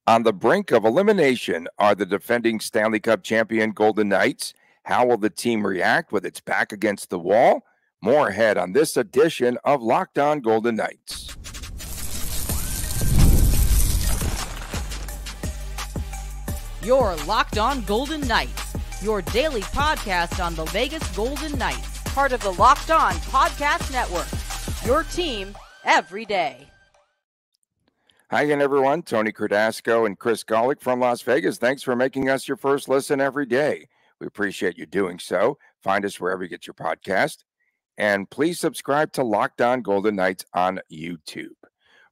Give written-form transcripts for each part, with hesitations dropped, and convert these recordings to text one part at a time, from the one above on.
On the brink of elimination are the defending Stanley Cup champion Golden Knights. How will the team react with its back against the wall? More ahead on this edition of Locked On Golden Knights. You're Locked On Golden Knights, your daily podcast on the Vegas Golden Knights, part of the Locked On Podcast Network, your team every day. Hi again, everyone. Tony Cardasco and Chris Golick from Las Vegas. Thanks for making us your first listen every day. We appreciate you doing so. Find us wherever you get your podcast. And please subscribe to Locked On Golden Knights on YouTube.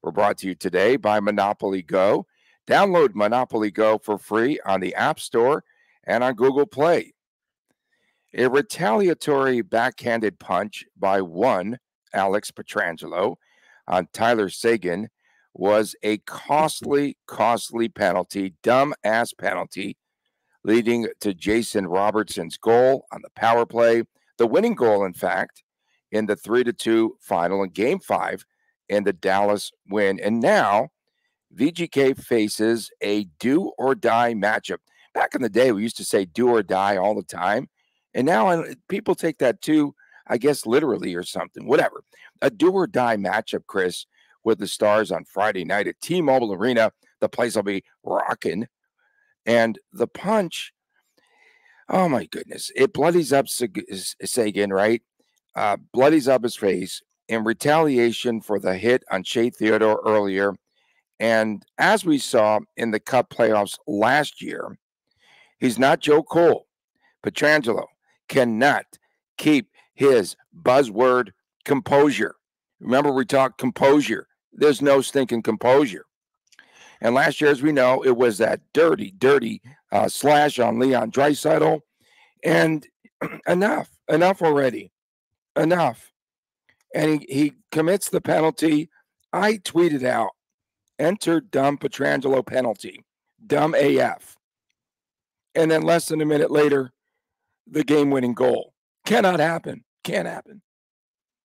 We're brought to you today by Monopoly Go. Download Monopoly Go for free on the App Store and on Google Play. A retaliatory backhanded punch by one Alex Pietrangelo on Tyler Seguin was a costly penalty, dumb-ass penalty, leading to Jason Robertson's goal on the power play, the winning goal, in fact, in the 3-2 final in Game 5 in the Dallas win. And now, VGK faces a do-or-die matchup. Back in the day, we used to say do or die all the time, and now people take that too, I guess, literally or something, whatever. A do-or-die matchup, Chris, with the Stars on Friday night at T-Mobile Arena. The place will be rocking. And the punch, oh my goodness, it bloodies up Seguin, right? Bloodies up his face in retaliation for the hit on Shea Theodore earlier. And as we saw in the Cup playoffs last year, he's not Joe Cole. Pietrangelo cannot keep his buzzword composure. Remember, we talked composure. There's no stinking composure. And last year, as we know, it was that dirty slash on Leon Draisaitl. And enough already. Enough. And he commits the penalty. I tweeted out, enter dumb Pietrangelo penalty. Dumb AF. And then less than a minute later, the game-winning goal. Cannot happen. Can't happen.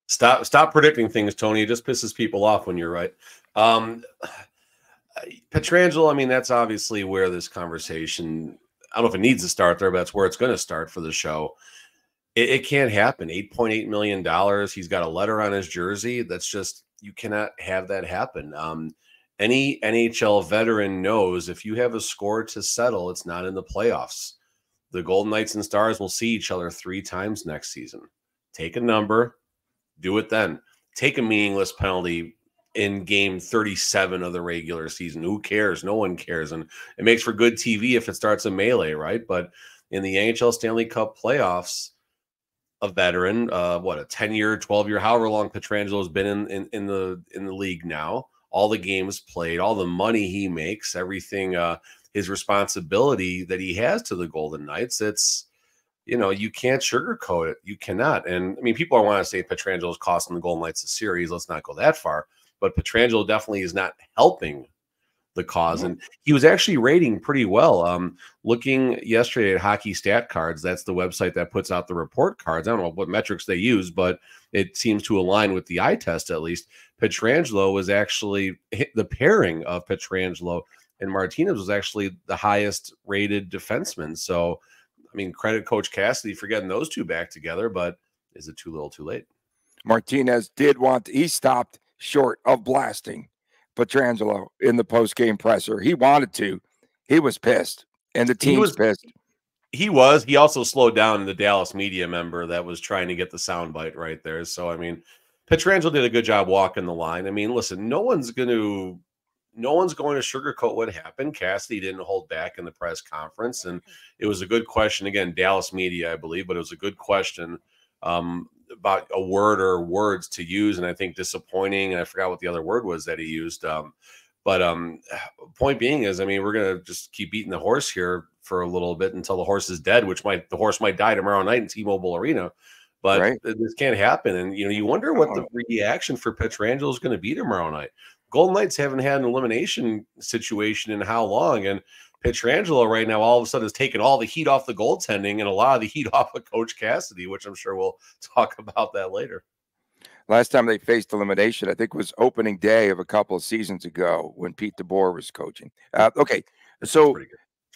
Stop predicting things, Tony. It just pisses people off when you're right. Pietrangelo, I mean, that's obviously where this conversation, I don't know if it needs to start there, but that's where it's going to start for the show. It can't happen. $8.8 million. He's got a letter on his jersey. That's just, you cannot have that happen. Any NHL veteran knows if you have a score to settle, it's not in the playoffs. The Golden Knights and Stars will see each other 3 times next season. Take a number. Do it then. Take a meaningless penalty in game 37 of the regular season. Who cares? No one cares. And it makes for good TV if it starts a melee, right? But in the NHL Stanley Cup playoffs, a veteran, a 10-year, 12-year, however long Pietrangelo has been in the league now, all the games played, all the money he makes, everything, his responsibility that he has to the Golden Knights, it's, you can't sugarcoat it. You cannot. And I mean, people want to say Pietrangelo is costing the Golden Knights a series. Let's not go that far. But Pietrangelo definitely is not helping the cause. And he was actually rating pretty well. Looking yesterday at Hockey Stat Cards, that's the website that puts out the report cards. I don't know what metrics they use, but it seems to align with the eye test at least. Pietrangelo was actually, the pairing of Pietrangelo and Martinez was actually the highest rated defenseman. So, I mean, credit Coach Cassidy for getting those two back together, but is it too little too late? Martinez he stopped short of blasting Pietrangelo in the post-game presser. He wanted to. He was pissed, and the team was pissed. He was. He also slowed down the Dallas media member that was trying to get the soundbite right there. So, I mean, Pietrangelo did a good job walking the line. I mean, listen, no one's going to sugarcoat what happened. Cassidy didn't hold back in the press conference, and it was a good question. Again, Dallas media, I believe, but it was a good question about a word or words to use, and I think disappointing, and I forgot what the other word was that he used. Point being is, I mean, we're going to just keep beating the horse here for a little bit until the horse is dead, the horse might die tomorrow night in T-Mobile Arena. But this can't happen. And, you wonder what the reaction for Pietrangelo is going to be tomorrow night. Golden Knights haven't had an elimination situation in how long? And Pietrangelo right now all of a sudden has taken all the heat off the goaltending and a lot of the heat off of Coach Cassidy, which I'm sure we'll talk about that later. Last time they faced elimination, I think, was opening day of a couple of seasons ago when Pete DeBoer was coaching. Okay, so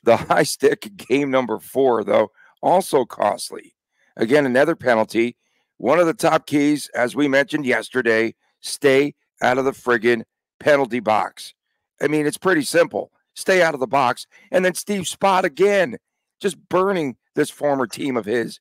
the high stick game number 4, though, also costly. Again, another penalty. One of the top keys, as we mentioned yesterday, stay out of the friggin' penalty box. I mean, it's pretty simple. Stay out of the box. And then Steve Spott again, just burning this former team of his.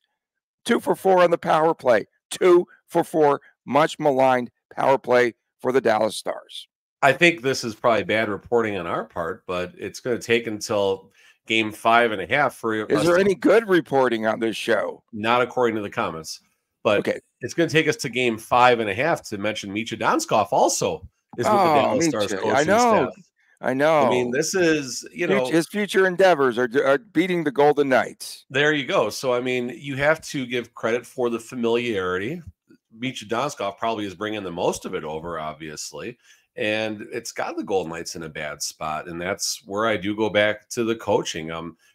2 for 4 on the power play. 2 for 4, much maligned power play for the Dallas Stars. I think this is probably bad reporting on our part, but it's going to take until game 5.5 for. Is there any good reporting on this show? Not according to the comments, but okay. It's going to take us to game 5.5 to mention Misha Donskov also is with the Dallas Stars coaching staff. I know. I mean, this is, his future endeavors are beating the Golden Knights. There you go. So, I mean, you have to give credit for the familiarity. Misha Donskov probably is bringing the most of it over, obviously. And it's got the Golden Knights in a bad spot. And that's where I do go back to the coaching.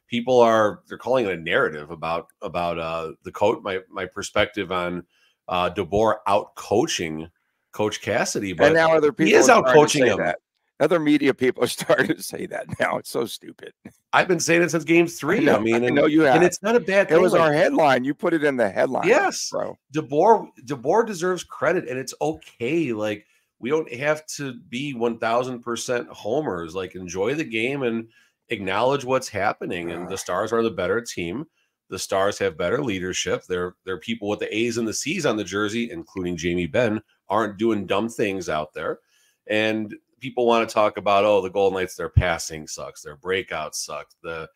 People they're calling it a narrative about the coach. My perspective on DeBoer out coaching Coach Cassidy, but and now other people he is out coaching him. That. Other media people are starting to say that now. It's so stupid. I've been saying it since game 3. I know you have. And it's not a bad thing. It was our headline. You put it in the headline. Yes, bro. DeBoer deserves credit, and it's okay. Like, we don't have to be 1000% homers. Like, enjoy the game and acknowledge what's happening. And the Stars are the better team. The Stars have better leadership. They're people with the A's and the C's on the jersey, including Jamie Benn, aren't doing dumb things out there. And people want to talk about, the Golden Knights, their passing sucks, their breakouts suck, they're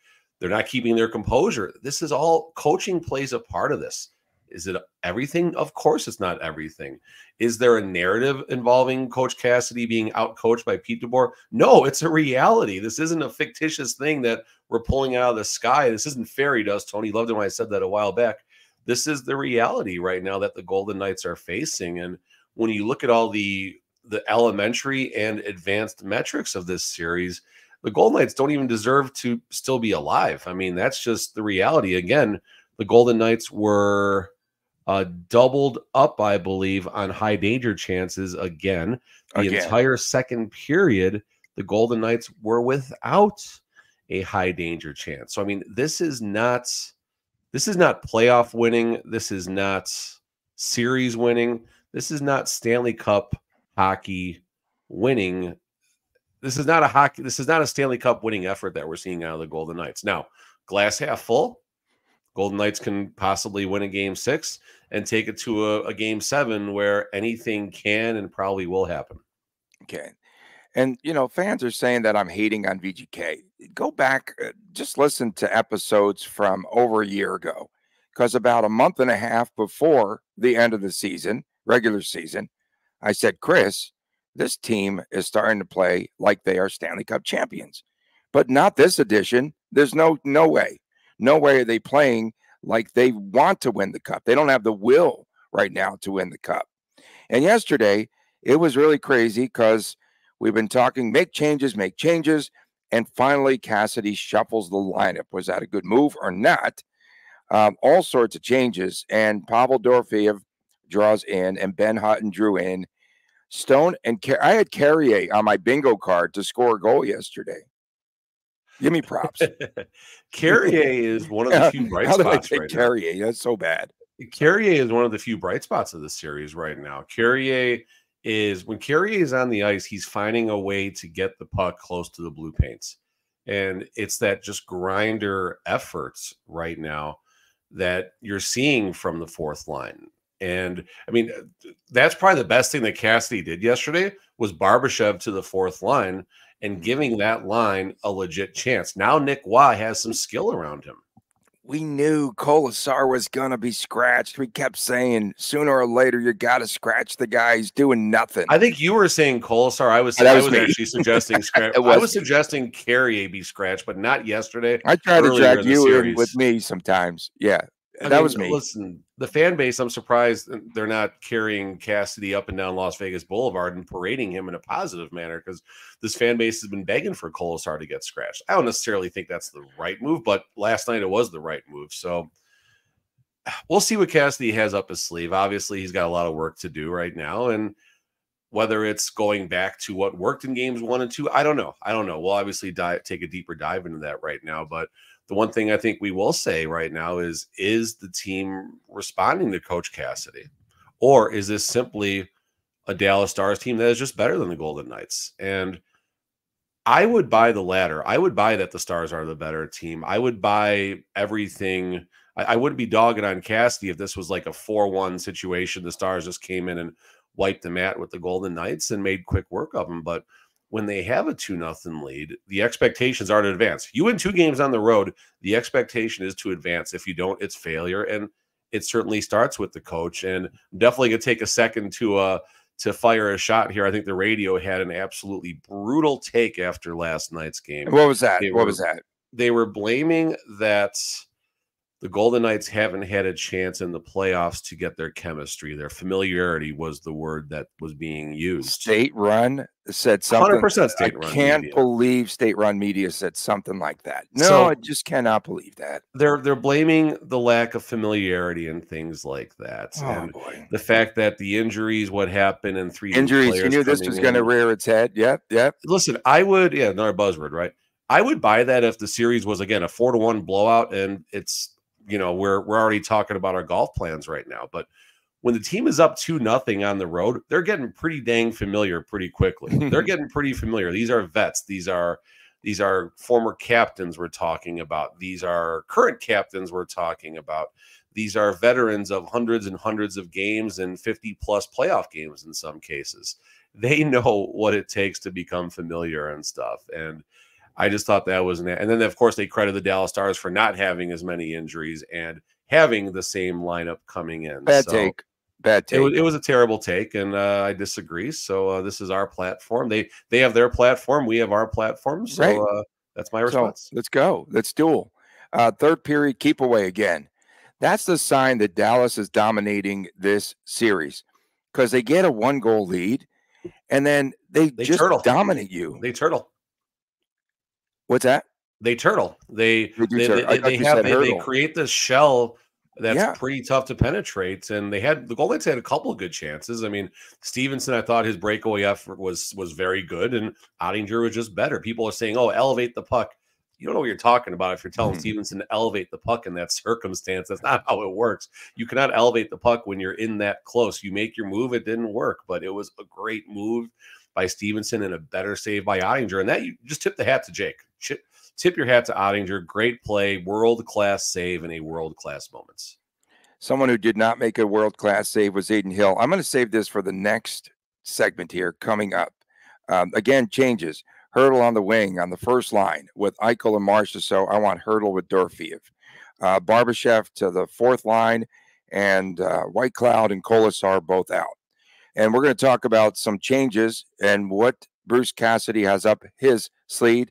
not keeping their composure. This is all coaching plays a part of this. Is it everything? Of course it's not everything. Is there a narrative involving Coach Cassidy being outcoached by Pete DeBoer? No, it's a reality. This isn't a fictitious thing that we're pulling out of the sky. This isn't fairy dust. Tony loved it when I said that a while back. This is the reality right now that the Golden Knights are facing. And when you look at all the elementary and advanced metrics of this series, the Golden Knights don't even deserve to still be alive. I mean, that's just the reality. Again, the Golden Knights were doubled up, I believe, on high danger chances again. The entire second period, the Golden Knights were without a high danger chance. So, I mean, this is not playoff winning. This is not series winning. This is not Stanley Cup hockey winning. This is not a Stanley Cup winning effort that we're seeing out of the Golden Knights. Now, glass half full. Golden Knights can possibly win a game 6 and take it to a game 7 where anything can and probably will happen. Okay. And, fans are saying that I'm hating on VGK. Go back, just listen to episodes from over a year ago, because about a month and a half before the end of the season, regular season, I said, Chris, this team is starting to play like they are Stanley Cup champions, but not this edition. There's no way. No way are they playing like they want to win the cup. They don't have the will right now to win the cup. And yesterday, it was really crazy because we've been talking, make changes. And finally, Cassidy shuffles the lineup. Was that a good move or not? All sorts of changes. And Pavel Dorofeev draws in, and Ben Hutton drew in. Stone and I had Carrier on my bingo card to score a goal yesterday. Give me props. Carrier is one of the few bright spots right Carrier, now. That's so bad. Carrier is one of the few bright spots of the series right now. When Carrier is on the ice, he's finding a way to get the puck close to the blue paints. And it's that just grinder efforts right now that you're seeing from the fourth line. And I mean, that's probably the best thing that Cassidy did yesterday was Barbashev to the fourth line and giving that line a legit chance. Now Nick Waugh has some skill around him. We knew Kolasar was going to be scratched. We kept saying sooner or later, you got to scratch the guy. He's doing nothing. I think you were saying Kolasar. I was actually suggesting scratch. I was suggesting Carrier be scratched, but not yesterday. I try to drag you in with me sometimes. Yeah. That was me. Listen, the fan base, I'm surprised they're not carrying Cassidy up and down Las Vegas Boulevard and parading him in a positive manner, because this fan base has been begging for Kolasar to get scratched. I don't necessarily think that's the right move, but last night it was the right move. So we'll see what Cassidy has up his sleeve. Obviously, he's got a lot of work to do right now, and whether it's going back to what worked in games 1 and 2, I don't know. We'll obviously take a deeper dive into that right now. But the one thing I think we will say right now is the team responding to Coach Cassidy? Or is this simply a Dallas Stars team that is just better than the Golden Knights? And I would buy the latter. I would buy that the Stars are the better team. I would buy everything. I wouldn't be dogging on Cassidy if this was like a 4-1 situation. The Stars just came in and wiped the mat with the Golden Knights and made quick work of them. But when they have a 2-0 lead, the expectations are to advance. You win 2 games on the road, the expectation is to advance. If you don't, it's failure. And it certainly starts with the coach. And I'm definitely going to take a second to fire a shot here. I think the radio had an absolutely brutal take after last night's game. What was that? They were blaming that the Golden Knights haven't had a chance in the playoffs to get their chemistry. Their familiarity was the word that was being used. State Run said something. 100% State Run. I can't believe State Run media said something like that. No, So, I just cannot believe that. They're blaming the lack of familiarity and things like that. Oh, and boy. the fact that the injuries, what happened, and 3 Injuries. players You knew this coming was going to in. rear its head. Yep. Listen, I would, another buzzword, right? I would buy that if the series was, again, a 4-1 blowout, and it's, we're already talking about our golf plans right now. But when the team is up 2-0 on the road, they're getting pretty dang familiar pretty quickly. They're getting pretty familiar. These are vets. These are former captains we're talking about. These are current captains we're talking about. These are veterans of hundreds and hundreds of games and 50-plus playoff games in some cases. They know what it takes to become familiar and stuff. And I just thought that was – and then, of course, they credit the Dallas Stars for not having as many injuries and having the same lineup coming in. Bad take. It was a terrible take, and I disagree. So this is our platform. They have their platform. We have our platform. So Right. That's my response. So let's go. Let's duel. Third period, keep away again. That's the sign that Dallas is dominating this series because they get a 1-goal lead, and then they just turtle. dominate you. They turtle. What's that? They turtle. They create this shell that's pretty tough to penetrate. And the Golden Knights had a couple of good chances. I mean, Stevenson, I thought his breakaway effort was very good, and Ottinger was just better. People are saying, "Oh, elevate the puck." You don't know what you're talking about if you're telling Stevenson to elevate the puck in that circumstance. That's not how it works. You cannot elevate the puck when you're in that close. You make your move. It didn't work, but it was a great move by Stevenson and a better save by Ottinger. And that, you just tip the hat to Jake. Tip your hat to Ottinger. Great play, world-class save in a world-class moments. Someone who did not make a world-class save was Aiden Hill. I'm going to save this for the next segment here coming up. Again, changes. Hurdle on the wing on the first line with Eichel and Marcia. So I want Hurdle with Dorfiev. Barbashev to the fourth line, and White Cloud and Kolasar both out. And we're going to talk about some changes and what Bruce Cassidy has up his sleeve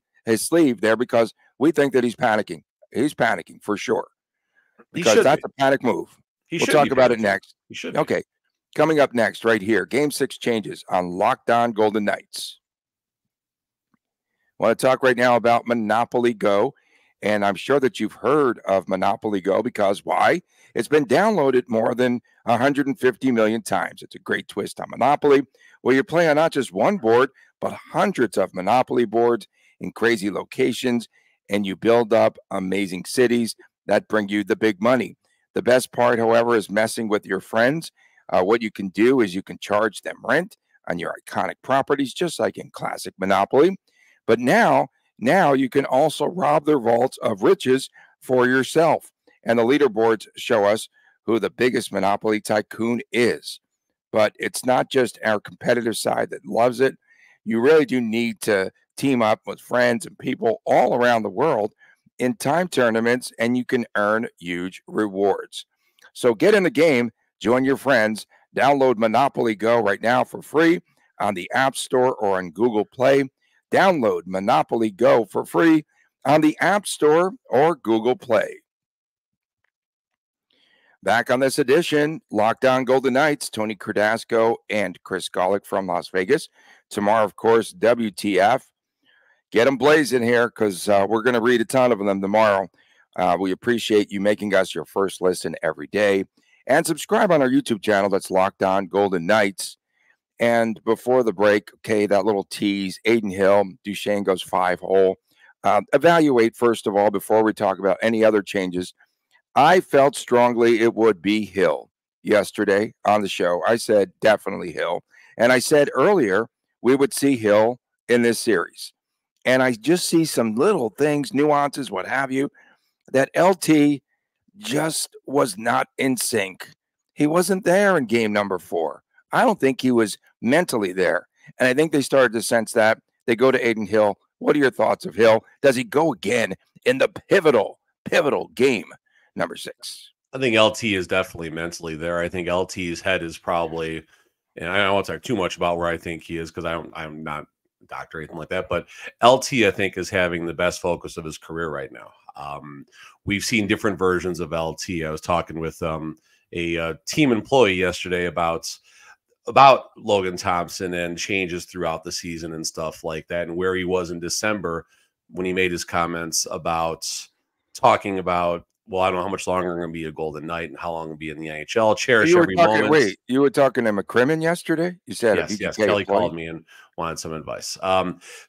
there, because we think that he's panicking. He's panicking for sure. Because that's a panic move. We'll talk about it next. He should. Okay. Coming up next right here, Game 6 changes on Locked On Golden Knights. I want to talk right now about Monopoly Go. And I'm sure that you've heard of Monopoly Go because why? It's been downloaded more than 150 million times. It's a great twist on Monopoly, where you play on not just one board, but hundreds of Monopoly boards in crazy locations, and you build up amazing cities that bring you the big money. The best part, however, is messing with your friends. What you can do is you can charge them rent on your iconic properties, just like in classic Monopoly. But now you can also rob their vaults of riches for yourself. And the leaderboards show us who the biggest Monopoly tycoon is. But it's not just our competitive side that loves it. You really do need to team up with friends and people all around the world in time tournaments, and you can earn huge rewards. So get in the game, join your friends, download Monopoly Go right now for free on the App Store or on Google Play. Download Monopoly Go for free on the App Store or Google Play. Back on this edition, Locked On Golden Knights, Tony Cardasco and Chris Golick from Las Vegas. Tomorrow, of course, WTF. Get them blazing here because we're going to read a ton of them tomorrow. We appreciate you making us your first listen every day. And subscribe on our YouTube channel. That's Locked On Golden Knights. And before the break, okay, that little tease, Aiden Hill, Duchesne goes 5-hole. Evaluate, first of all, before we talk about any other changes. I felt strongly it would be Hill yesterday on the show. I said definitely Hill. And I said earlier we would see Hill in this series. And I just see some little things, nuances, what have you, that LT just was not in sync. He wasn't there in game number 4. I don't think he was mentally there. And I think they started to sense that. They go to Aiden Hill. What are your thoughts of Hill? Does he go again in the pivotal game number 6? I think LT is definitely mentally there. I think LT's head is probably, and I don't want to talk too much about where I think he is because I'm not a doctor or anything like that, but LT, I think, is having the best focus of his career right now. We've seen different versions of LT. I was talking with a team employee yesterday about Logan Thompson and changes throughout the season and stuff like that, and where he was in December when he made his comments about talking about, well, I don't know how much longer I'm going to be a Golden Knight and how long I'm going to be in the NHL. Cherish every moment. Wait, you were talking to McCrimmon yesterday? You said yes. Kelly called me and wanted some advice.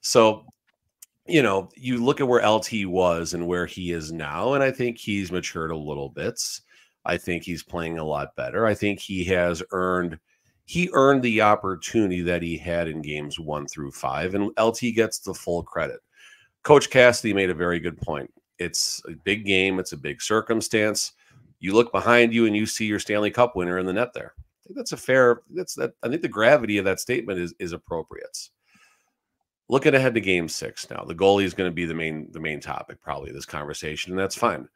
So, you know, you look at where LT was and where he is now, and I think he's matured a little bit. I think he's playing a lot better. I think he earned the opportunity that he had in games 1 through 5, and LT gets the full credit. Coach Cassidy made a very good point. It's a big game. It's a big circumstance. You look behind you and you see your Stanley Cup winner in the net there. I think that's a fair. I think the gravity of that statement is appropriate. Looking ahead to game 6 now, the goalie is going to be the main topic probably of this conversation, and that's fine.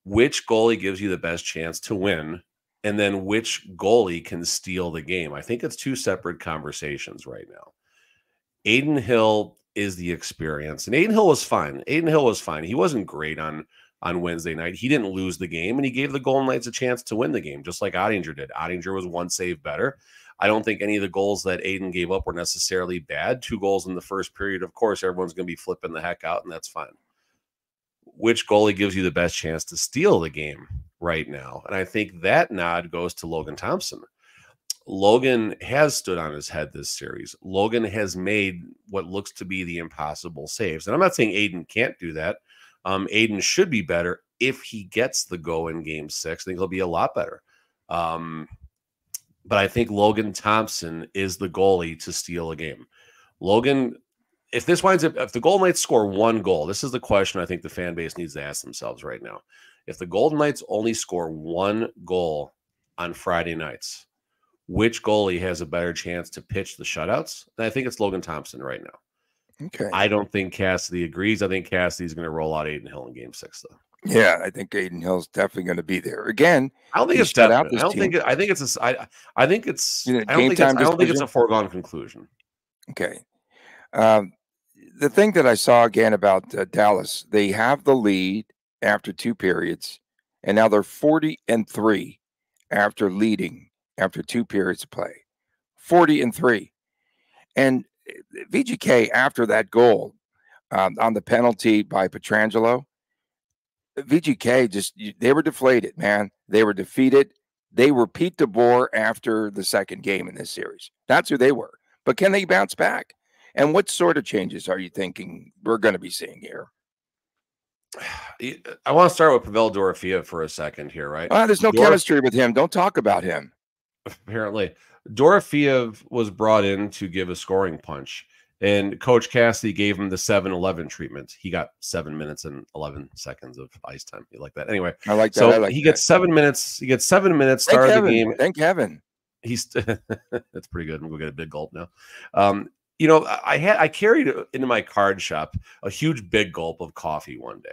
Which goalie gives you the best chance to win, and then which goalie can steal the game? I think it's 2 separate conversations right now. Aiden Hill is the experience, and Aiden Hill was fine. He wasn't great on Wednesday night. He didn't lose the game, and he gave the Golden Knights a chance to win the game, just like Ottinger did. Ottinger was 1 save better. I don't think any of the goals that Aiden gave up were necessarily bad. 2 goals in the first period. Of course, everyone's going to be flipping the heck out, and that's fine. Which goalie gives you the best chance to steal the game right now? And I think that nod goes to Logan Thompson. Logan has stood on his head this series. Logan has made what looks to be the impossible saves. And I'm not saying Aiden can't do that. Aiden should be better if he gets the go in game 6. I think he'll be a lot better. But I think Logan Thompson is the goalie to steal a game. Logan, if the Golden Knights score 1 goal, this is the question I think the fan base needs to ask themselves right now. If the Golden Knights only score 1 goal on Friday nights, which goalie has a better chance to pitch the shutouts? And I think it's Logan Thompson right now. Okay. I don't think Cassidy agrees. I think Cassidy's going to roll out Aiden Hill in game 6, though. Yeah, I think Aiden Hill's definitely going to be there again. I don't think it's definite. I don't think it's a foregone conclusion. Okay. The thing that I saw again about Dallas, they have the lead after 2 periods, and now they're 40-3 after leading after 2 periods of play. 40-3. And VGK, after that goal on the penalty by Pietrangelo, VGK they were deflated, man. They were defeated. They were Pete DeBoer after the second game in this series. That's who they were. But can they bounce back? And what sort of changes are you thinking we're going to be seeing here? I want to start with Pavel Dorofeev for a second here, right? There's no chemistry with him. Don't talk about him. Apparently, Dorofeev was brought in to give a scoring punch, and Coach Cassidy gave him the 7-11 treatment. He got 7 minutes and 11 seconds of ice time. You like that? Anyway, I like that. So he gets 7 minutes. He gets 7 minutes. Start of the game. Thank heaven. That's pretty good. I'm gonna go get a big gulp now. You know, I carried into my card shop a huge big gulp of coffee one day.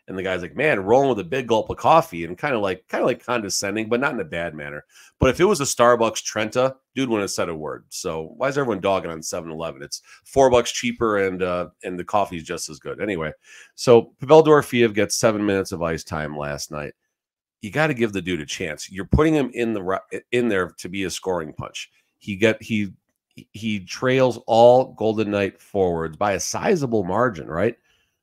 And the guy's like, man, rolling with a big gulp of coffee, and kind of like condescending, but not in a bad manner. But if it was a Starbucks Trenta, dude wouldn't have said a word. So why is everyone dogging on 7-Eleven? It's $4 cheaper, and the coffee's just as good. Anyway, so Pavel Dorofeev gets 7 minutes of ice time last night. You got to give the dude a chance. You're putting him in there to be a scoring punch. He trails all Golden Knight forwards by a sizable margin, right?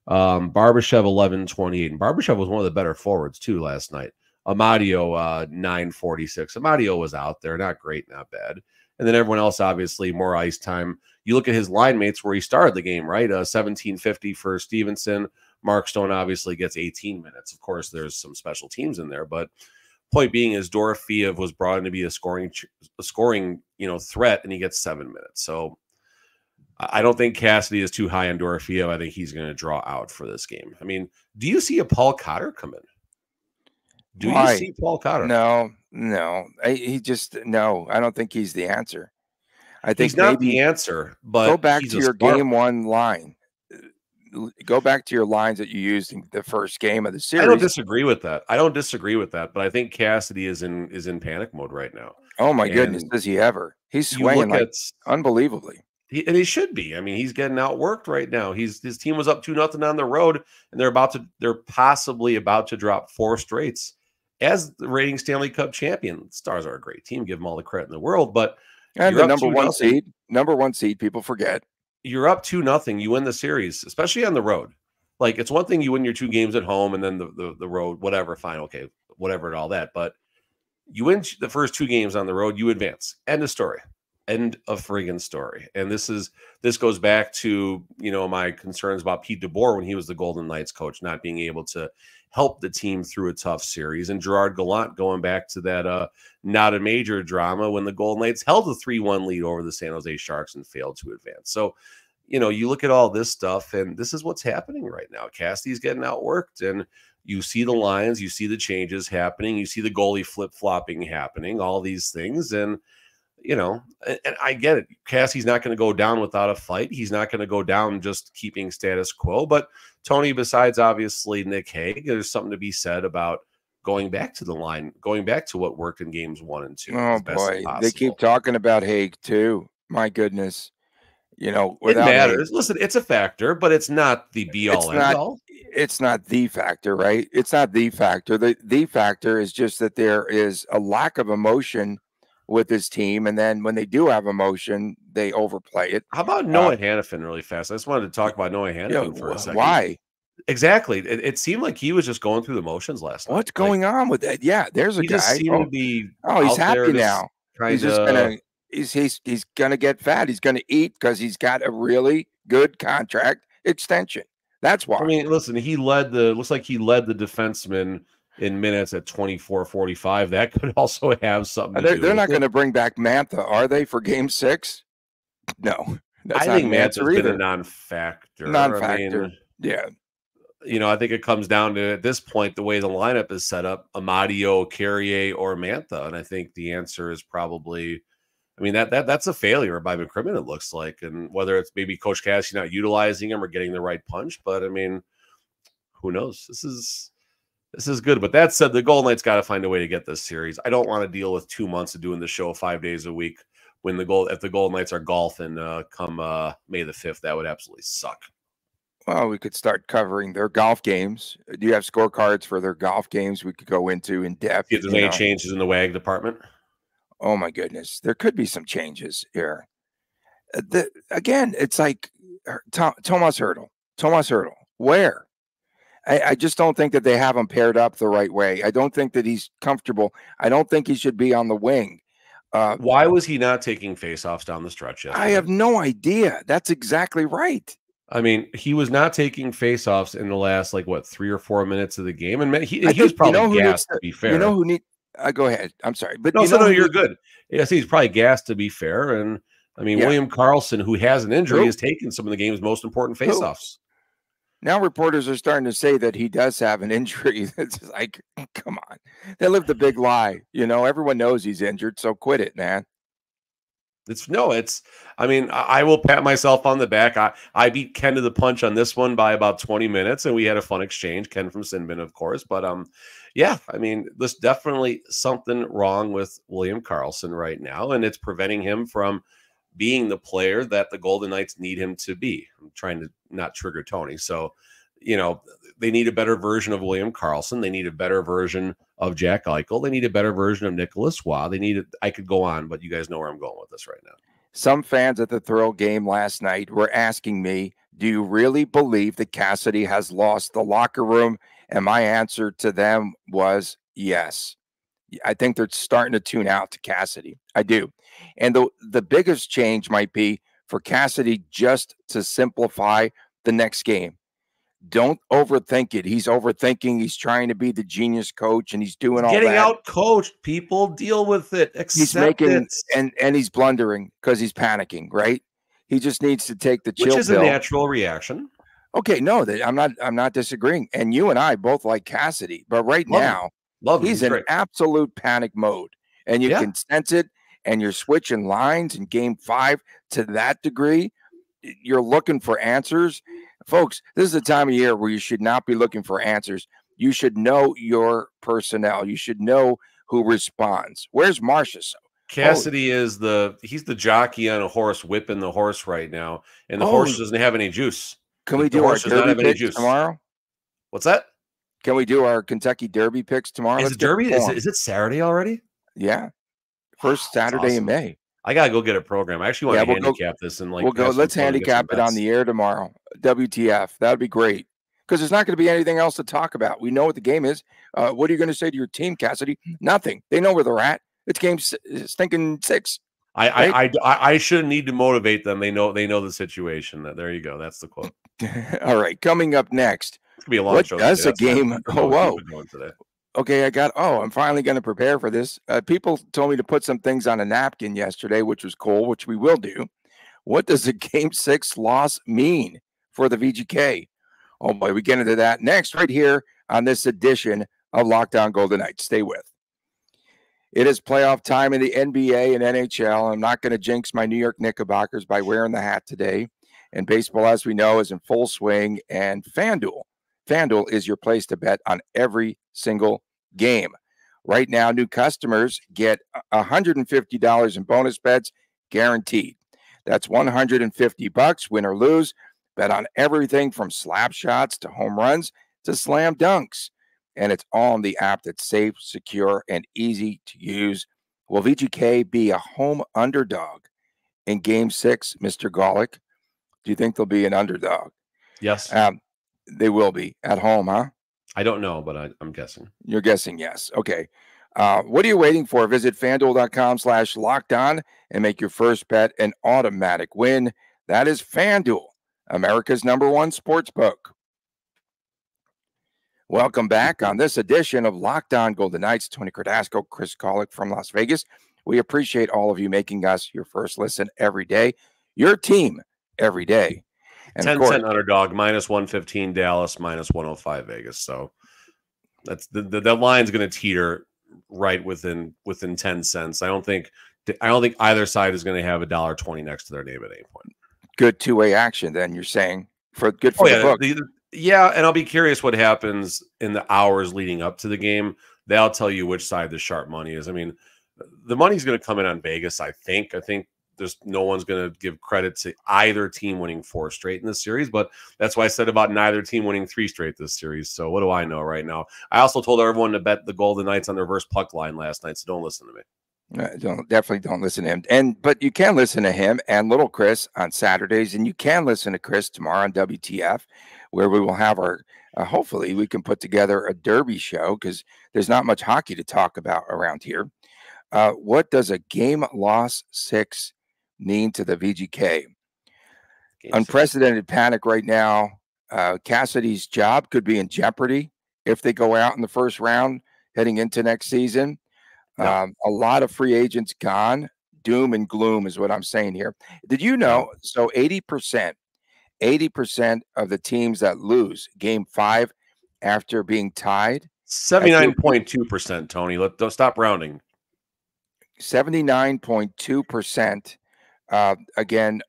Barbashev 11-28, and Barbashev was one of the better forwards too last night. Amadio 9-46. Amadio was out there, not great, not bad. And then everyone else, obviously, more ice time. You look at his line mates where he started the game, right? 17:50 for Stevenson. Mark Stone obviously gets 18 minutes. Of course, there's some special teams in there, but point being is Dorofeev was brought in to be a scoring threat, and he gets 7 minutes. So I don't think Cassidy is too high on Dorofeev. I think he's going to draw out for this game. I mean, do you see a Paul Cotter come in? Do you see Paul Cotter? No. I don't think he's the answer. I think he's not the answer, but go back to your game one line. Go back to your lines that you used in the first game of the series. I don't disagree with that. But I think Cassidy is in panic mode right now. Oh my goodness, does he ever? He's swaying unbelievably. And he should be. I mean, he's getting outworked right now. His team was up 2-0 on the road, and they're possibly about to drop 4 straights as the reigning Stanley Cup champion. The Stars are a great team. Give them all the credit in the world, but and the number one seed, people forget. You're up 2-0. You win the series, especially on the road. Like, it's one thing you win your 2 games at home and then the road, whatever, fine, okay, whatever and all that. But you win the first 2 games on the road, you advance. End of story. End of friggin' story. And this goes back to, my concerns about Pete DeBoer when he was the Golden Knights coach, not being able to help the team through a tough series. And Gerard Gallant going back to that not a major drama when the Golden Knights held a 3-1 lead over the San Jose Sharks and failed to advance. So, you look at all this stuff, and this is what's happening right now. Cassidy's getting outworked, and you see the lines, you see the changes happening, you see the goalie flip-flopping happening, all these things. And and I get it. Cassie's not going to go down without a fight. He's not going to go down just keeping status quo. But Tony, besides obviously Nick Hague, there's something to be said about going back to the line, going back to what worked in games 1 and 2. Oh boy, they keep talking about Hague too. My goodness, it matters. Listen, it's a factor, but it's not the be all end all. It's not the factor, right? It's not the factor. The factor is just that there is a lack of emotion with his team, and then when they do have emotion, they overplay it. How about Noah Hannafin really fast? I just wanted to talk about Noah Hannafin for a second. Why? Exactly. It seemed like he was just going through the motions last night. What's going on with that? Yeah, there's a guy. Just seemed to be he's happy now. He's gonna get fat. He's gonna eat because he's got a really good contract extension. That's why. I mean, listen, looks like he led the defenseman in minutes at 24:45. That could also have something to do. They're not going to bring back Mantha, are they, for Game 6? No, I think Mantha's been a non-factor. Yeah. I think it comes down to, at this point, the way the lineup is set up: Amadio, Carrier, or Mantha. And I think the answer is probably, that's a failure by McCrimmon, it looks like. And whether it's maybe Coach Cassidy not utilizing him or getting the right punch, but who knows? This is good. But that said, the Golden Knights got to find a way to get this series. I don't want to deal with 2 months of doing the show 5 days a week if the Golden Knights are golfing come May the 5th. That would absolutely suck. Well, we could start covering their golf games. Do you have scorecards for their golf games we could go into in depth? If there's any changes in the WAG department? Oh, my goodness. There could be some changes here. Again, it's like Thomas Hertl. Where? I just don't think that they have him paired up the right way. I don't think that he's comfortable. I don't think he should be on the wing. Why was he not taking faceoffs down the stretch yesterday? I have no idea. That's exactly right. He was not taking faceoffs in the last 3 or 4 minutes of the game, and he was probably gassed. To be fair, who need? Go ahead. I'm sorry, but you're good. Yes, he's probably gassed. To be fair, and William Karlsson, who has an injury, has taken some of the game's most important faceoffs. Now reporters are starting to say that he does have an injury. It's like, come on. They live the big lie. Everyone knows he's injured, so quit it, man. I will pat myself on the back. I beat Ken to the punch on this one by about 20 minutes, and we had a fun exchange. Ken from Sinbin, of course. But, there's definitely something wrong with William Karlsson right now, and it's preventing him from being the player that the Golden Knights need him to be. I'm trying to not trigger Tony. So, they need a better version of William Karlsson. They need a better version of Jack Eichel. They need a better version of Nicholas Waugh. I could go on, but you guys know where I'm going with this right now. Some fans at the Thrill game last night were asking me, do you really believe that Cassidy has lost the locker room? And my answer to them was yes. I think they're starting to tune out to Cassidy. I do. And the biggest change might be for Cassidy just to simplify the next game. Don't overthink it. He's overthinking. He's trying to be the genius coach, and he's doing all getting that. out coached. People deal with it. He's making and he's blundering because he's panicking. Right? He just needs to take the chill which is pill. a natural reaction. Okay, no, I'm not disagreeing. And you and I both like Cassidy, but right now he's in absolute panic mode, and you can sense it. And you're switching lines in Game 5 to that degree. You're looking for answers. Folks, this is the time of year where you should not be looking for answers. You should know your personnel. You should know who responds. Where's Marcia? Cassidy is he's the jockey on a horse whipping the horse right now, and the horse doesn't have any juice. Can we do our Derby picks tomorrow? What's that? Can we do our Kentucky Derby picks tomorrow? Is it Derby? Is it Saturday already? Yeah. First Saturday in May. I gotta go get a program. I actually want to handicap this and we'll go. Let's handicap it on the air tomorrow. WTF? That would be great because there's not going to be anything else to talk about. We know what the game is. What are you going to say to your team, Cassidy? Nothing. They know where they're at. It's game stinking 6. I shouldn't need to motivate them. They know the situation. There you go. That's the quote. All right. Coming up next. It's gonna be a long show. That's a game. Oh whoa. Okay, I'm finally going to prepare for this. People told me to put some things on a napkin yesterday, which was cool, which we will do. What does a Game 6 loss mean for the VGK? Oh, boy, we get into that next right here on this edition of Locked On Golden Knights. Stay with. It is playoff time in the NBA and NHL. I'm not going to jinx my New York Knickerbockers by wearing the hat today. And baseball, as we know, is in full swing. And FanDuel is your place to bet on every single game. Right now, new customers get $150 in bonus bets guaranteed. That's $150, win or lose. Bet on everything from slap shots to home runs to slam dunks. And it's all in the app that's safe, secure, and easy to use. Will VGK be a home underdog in Game 6, Mr. Golick? Do you think they'll be an underdog? Yes. They will be at home, huh? I don't know, but I'm guessing. You're guessing yes. Okay. What are you waiting for? Visit FanDuel.com/lockedon and make your first bet an automatic win. That is FanDuel, America's #1 sportsbook. Welcome back on this edition of Locked On Golden Knights. Tony Cardasco, Chris Golick from Las Vegas. We appreciate all of you making us your first listen every day. Your team every day. And 10-cent underdog, -115 Dallas, -105 Vegas. So that's the line's going to teeter right within 10 cents. I don't think either side is going to have $1.20 next to their name at any point. Good two-way action, then you're saying for the book. And I'll be curious what happens in the hours leading up to the game. They'll tell you which side the sharp money is. I mean, the money's going to come in on Vegas. I think there's no one's going to give credit to either team winning 4 straight in this series, but that's why I said about neither team winning 3 straight this series. So what do I know right now? I also told everyone to bet the Golden Knights on the reverse puck line last night, so don't listen to me. Definitely don't listen to him. But you can listen to him and Little Chris on Saturdays, and you can listen to Chris tomorrow on WTF, where we will have our hopefully we can put together a derby show because there's not much hockey to talk about around here. What does a game loss 6 mean to the VGK? Unprecedented panic right now. Cassidy's job could be in jeopardy if they go out in the first round heading into next season. A lot of free agents gone. Doom and gloom is what I'm saying here. Did you know? So 80% of the teams that lose Game 5 after being tied. 79.2%, Tony. Don't stop rounding. 79.2%. Again,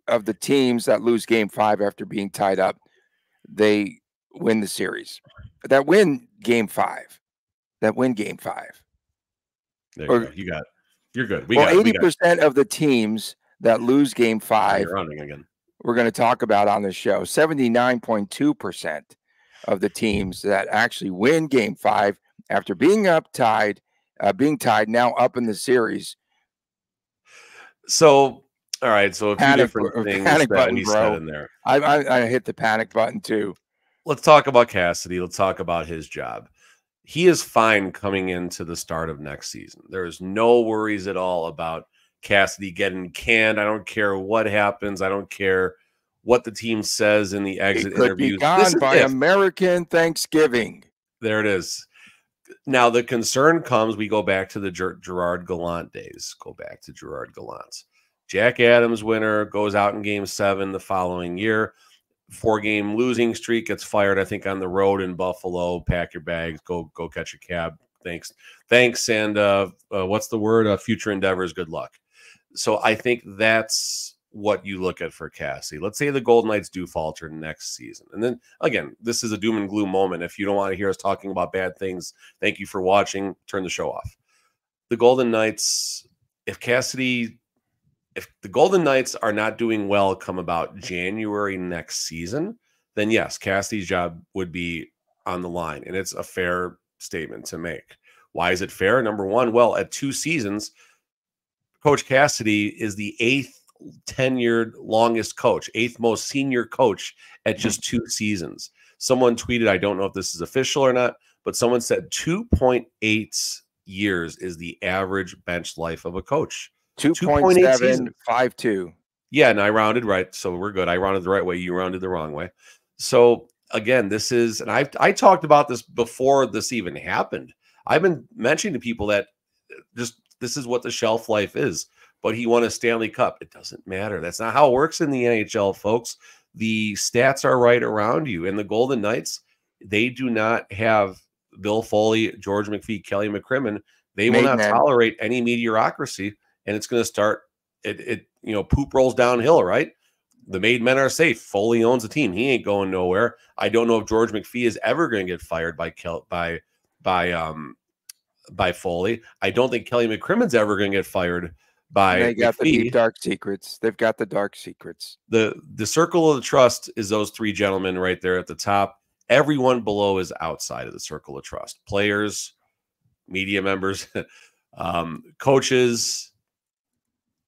of the teams that lose Game 5 after being tied up, they win the series. That win Game 5. There you go. You're good. 80% of the teams that lose Game 5. You're rounding again. We're going to talk about on the show. 79.2% of the teams that actually win Game 5 after being tied, now up in the series. So All right, so a few different things panic that button, we bro. said in there. I hit the panic button too. Let's talk about Cassidy. Let's talk about his job. He is fine coming into the start of next season. There is no worries at all about Cassidy getting canned. I don't care what happens. I don't care what the team says in the exit He could interviews. be gone by American Thanksgiving. There it is. Now, the concern comes, we go back to the Gerard Gallant days. Go back to Gerard Gallant. Jack Adams winner, goes out in game 7 the following year. 4-game losing streak, gets fired, I think, on the road in Buffalo. Pack your bags, go catch a cab. Thanks. And what's the word? Future endeavors, good luck. So I think that's what you look at for Cassie. Let's say the Golden Knights do falter next season. And then, again, this is a doom and gloom moment. If you don't want to hear us talking about bad things, thank you for watching. Turn the show off. The Golden Knights, if the Golden Knights are not doing well come about January next season, then yes, Cassidy's job would be on the line. And it's a fair statement to make. Why is it fair? Number one, well, at 2 seasons, Coach Cassidy is the 8th tenured longest coach, 8th most senior coach at just 2 seasons. Someone tweeted, I don't know if this is official or not, but someone said 2.8 years is the average bench life of a coach. 2.752. Yeah, and I rounded right, so we're good. I rounded the right way, you rounded the wrong way. So again, this is, and I talked about this before this even happened. I've been mentioning to people that just this is what the shelf life is. But he won a Stanley Cup. It doesn't matter. That's not how it works in the NHL, folks. The stats are right around you. And the Golden Knights, they do not have Bill Foley, George McPhee, Kelly McCrimmon. They will not tolerate any mediocrity. And it's going to start, poop rolls downhill, right? The made men are safe. Foley owns the team. He ain't going nowhere. I don't know if George McPhee is ever going to get fired by Foley. I don't think Kelly McCrimmon's ever going to get fired by they got McPhee. The deep dark secrets. They've got the dark secrets. The circle of the trust is those 3 gentlemen right there at the top. Everyone below is outside of the circle of trust. Players, media members, coaches,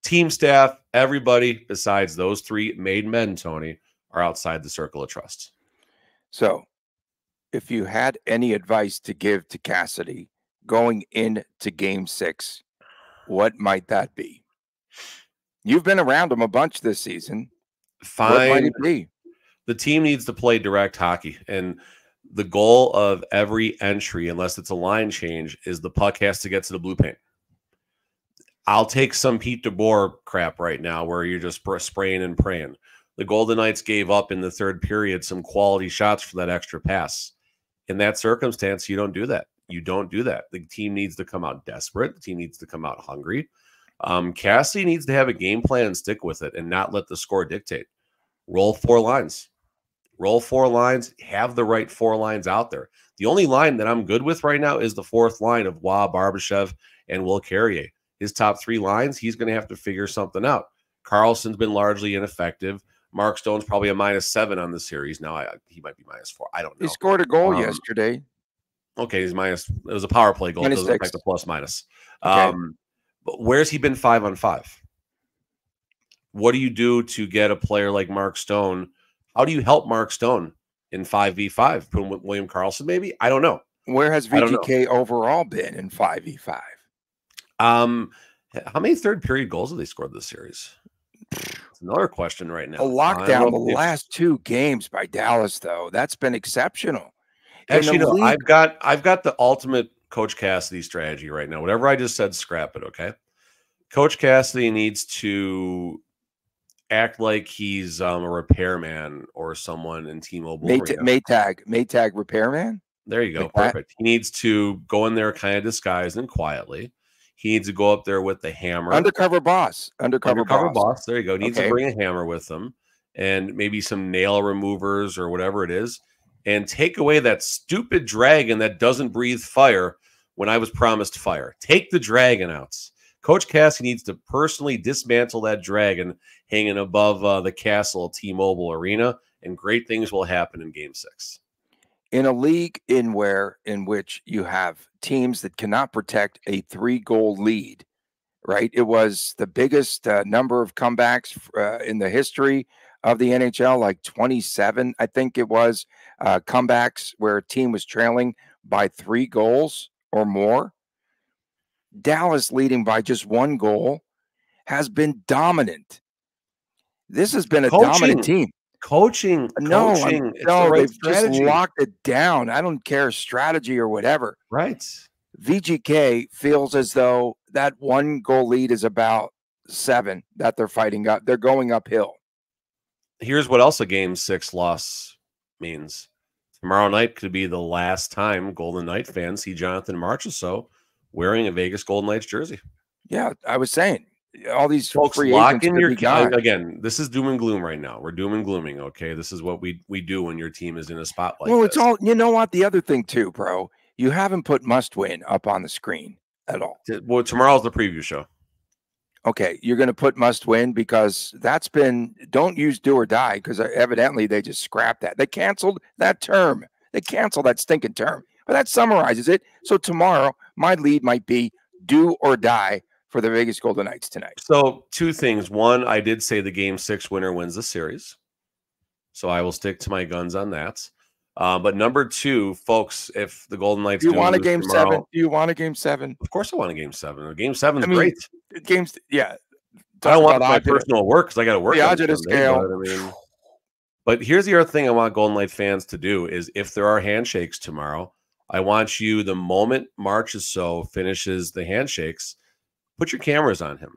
team staff, everybody besides those 3 made men, Tony, are outside the circle of trust. So if you had any advice to give to Cassidy going into game 6, what might that be? You've been around him a bunch this season. Fine. What might it be? The team needs to play direct hockey. And the goal of every entry, unless it's a line change, is the puck has to get to the blue paint. I'll take some Pete DeBoer crap right now where you're just spraying and praying. The Golden Knights gave up in the 3rd period some quality shots for that extra pass. In that circumstance, you don't do that. You don't do that. The team needs to come out desperate. The team needs to come out hungry. Cassidy needs to have a game plan and stick with it and not let the score dictate. Roll 4 lines. Roll 4 lines. Have the right 4 lines out there. The only line that I'm good with right now is the 4th line of Waugh, Barbashev, and Will Carrier. His top 3 lines, he's going to have to figure something out. Carlson's been largely ineffective. Mark Stone's probably a -7 on the series. Now he might be -4. I don't know. He scored a goal yesterday. Okay, he's -. It was a power play goal. It doesn't affect the plus-minus. Okay. But where's he been 5-on-5? What do you do to get a player like Mark Stone? How do you help Mark Stone in 5v5? Put him with William Karlsson, maybe? I don't know. Where has VGK overall been in 5v5? How many 3rd period goals have they scored this series? That's another question right now. A lockdown the last 2 games by Dallas, though. That's been exceptional. Actually, no, I've got the ultimate Coach Cassidy strategy right now. Whatever I just said, scrap it, okay? Coach Cassidy needs to act like he's a repairman or someone in T-Mobile. Maytag repairman? There you go. Like perfect. He needs to go in there kind of disguised and quietly. He needs to go up there with the hammer. Undercover boss. Undercover boss. There you go. He needs to bring a hammer with him and maybe some nail removers or whatever it is, and take away that stupid dragon that doesn't breathe fire when I was promised fire. Take the dragon out. Coach Cassidy needs to personally dismantle that dragon hanging above the castle of T-Mobile Arena, and great things will happen in Game 6. In a league in which you have teams that cannot protect a 3-goal lead, right? It was the biggest number of comebacks in the history of the NHL, like 27, I think it was, comebacks where a team was trailing by 3 goals or more. Dallas leading by just 1 goal has been dominant. This has been a dominant team. Coaching. No, it's the right they've strategy. just locked it down. I don't care strategy or whatever. Right. VGK feels as though that 1 goal lead is about 7 that they're fighting up. They're going uphill. Here's what else a Game 6 loss means. Tomorrow night could be the last time Golden Knight fans see Jonathan Marchessault wearing a Vegas Golden Knights jersey. Yeah, I was saying. All these folks, free lock agents in your again. This is doom and gloom right now. We're doom and glooming. Okay, this is what we do when your team is in a spotlight. Well, it's all, you know what? The other thing too, bro, you haven't put must win up on the screen at all. Well, tomorrow's the preview show. Okay, you're going to put must win because that's been, don't use do or die because evidently they just scrapped that. They canceled that term. They canceled that stinking term. But that summarizes it. So tomorrow, my lead might be do or die for the Vegas Golden Knights tonight. So 2 things. One, I did say the Game 6 winner wins the series. So I will stick to my guns on that. But number 2, folks, if the Golden Knights do you want a Game 7? Do you want a Game 7? Of course I want a Game 7. Game 7 is great. Games, yeah. I don't want my personal work because I got to work on the scale. But here's the other thing I want Golden Knight fans to do is if there are handshakes tomorrow, I want you, the moment Marchessault finishes the handshakes, put your cameras on him.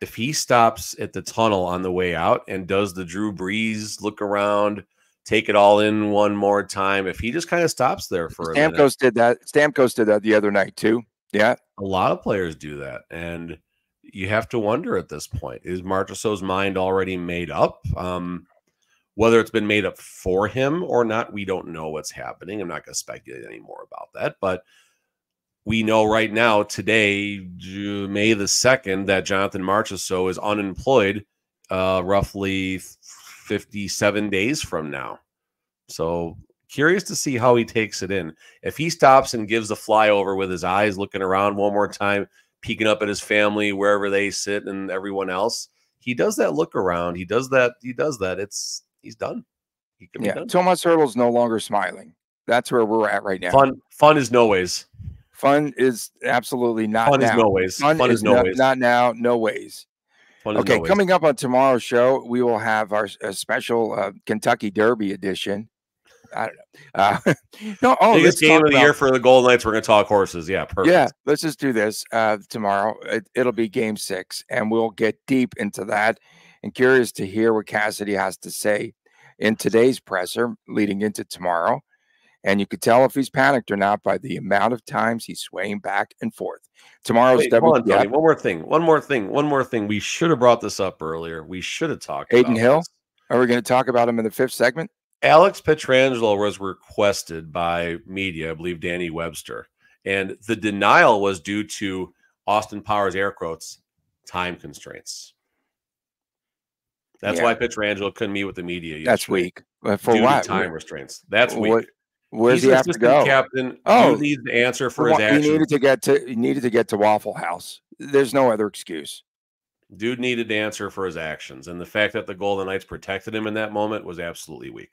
If he stops at the tunnel on the way out and does the Drew Brees look around, take it all in one more time, if he just kind of stops there for a minute. Stamkos did that. Stamkos did that the other night too. Yeah. A lot of players do that. And you have to wonder at this point, is Marchessault's mind already made up? Whether it's been made up for him or not, we don't know what's happening. I'm not going to speculate anymore about that. But we know right now, today, May the 2nd, that Jonathan Marchessault is unemployed roughly 57 days from now. So curious to see how he takes it in. If he stops and gives the flyover with his eyes looking around one more time, peeking up at his family, wherever they sit and everyone else, he does that look around. He does that. He's done. He can be done. Tomas Hertl's no longer smiling. That's where we're at right now. Fun is no ways. Fun is absolutely not fun now. Is no ways. Fun is no ways. Not now, no ways. Okay, coming up on tomorrow's show, we will have our special Kentucky Derby edition. I don't know. Biggest game of the year for the Golden Knights. We're going to talk horses. Yeah, perfect. Yeah, let's just do this tomorrow. It'll be Game 6, and we'll get deep into that. And curious to hear what Cassidy has to say in today's presser leading into tomorrow. And you could tell if he's panicked or not by the amount of times he's swaying back and forth. Tomorrow's Tony, one more thing. We should have brought this up earlier. We should have talked Aiden about Hill. This. Are we going to talk about him in the 5th segment? Alex Pietrangelo was requested by media, I believe Danny Webster. And the denial was due to Austin Powers, air quotes, time constraints. That's why Pietrangelo couldn't meet with the media yesterday. That's weak. For what? Time restraints. That's weak. Where's he have to go? Captain. Dude needs to answer for his actions. He needed to get to Waffle House. There's no other excuse. Dude needed to answer for his actions. And the fact that the Golden Knights protected him in that moment was absolutely weak.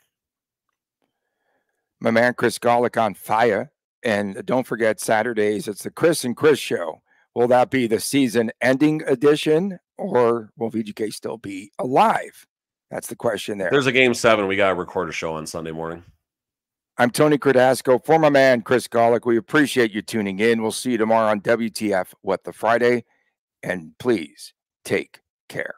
My man Chris Golick on fire. And don't forget Saturdays, it's the Chris and Chris show. Will that be the season-ending edition, or will VGK still be alive? That's the question there. There's a Game 7. We got to record a show on Sunday morning. I'm Tony Cardasco for my man Chris Golick. We appreciate you tuning in. We'll see you tomorrow on WTF What the Friday. And please take care.